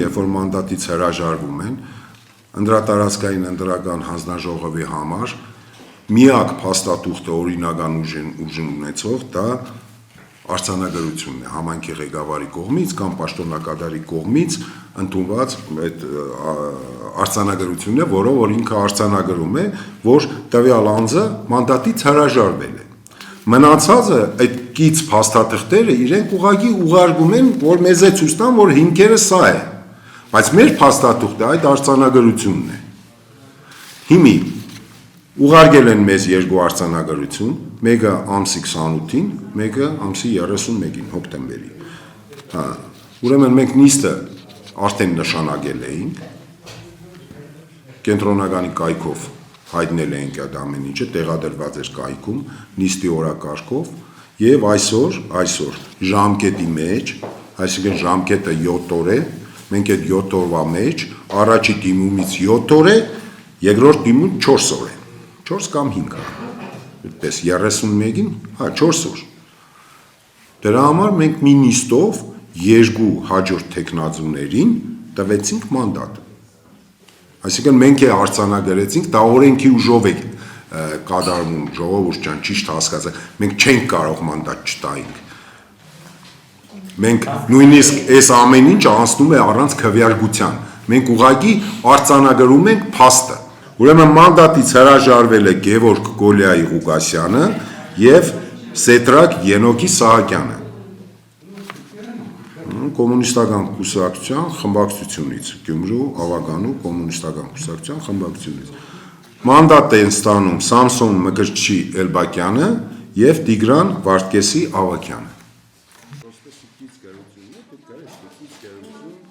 Երբ որ մանդատից հրաժարվում են, ընդրատարածքային ընտրական հանձնաժողովի համար միակ փաստաթուղթը օրինական ուժ ունեցող դա արձանագրությունն է համայնքի ղեկավարի կողմից կամ պաշտոնակատարի կողմից ընդունված այդ արձանագրությունն է, որով որ ինքը արձանագրում է, որ տվյալ անձը մանդատից հրաժարվել է։ Մնացածը այդ կից փաստաթղթերը իրենք ուղղակի ուղարկում են, որ մեզ է ցույց տան, որ հիմքերը սա է, բայց մեր փաստաթուղթը այդ արձանագրությունն է։ Հիմի ուղարկել են մեզ երկու արձանագրություն, մեկը ամսի 28-ին, մեկը ամսի 31-ին, հոկտեմբերի։ Ուրեմն մենք նիստը արդեն նշանակել էինք, կենտրոնականի կայքով հայտնել էինք այդ ամեն ինչը, տեղադրված էր կայքում, նիստի օրակարգով, եւ այսօր ժամկետի մեջ, այսինքն ժամկետը 7 օր է, մենք այդ 7 օրվա մեջ առաջի դիմումից 7 օր է, երկրորդ դիմում 4 օր է, 4 կամ 5 օր, այդպես 31-ին, 4 օր։ Դրա համար մենք մի նիստով երկու հաջորդ թեկնածուներին տվեցինք մանդատ։ Այսինքն մենք է արձանագրեցինք, դա օրենքի ուժով է կատարվում, ժողովուրդ ջան, ճիշտ հասկացեք, մենք չենք կարող մանդատ չտայինք։ Մենք նույնիսկ այս ամեն ինչ անցնում է առանց քվեարկության։ Մենք ուղղակի արձանագրում ենք փաստը։ Ուրեմն մանդատից հրաժարվել է Գևորգ Գոլիայի Ղուկասյանը եւ Սեդրակ Ենոկի Սահակյանը։ Կոմունիստական կուսակցության խմբակցությունից, Գյումրու ավագանու կոմունիստական կուսակցության խմբակցությունից։ Մանդատ են ստանում Սամսոն Մկրտչի Էլբակյանը եւ Տիգրան Վարդգեսի Ավագյանը։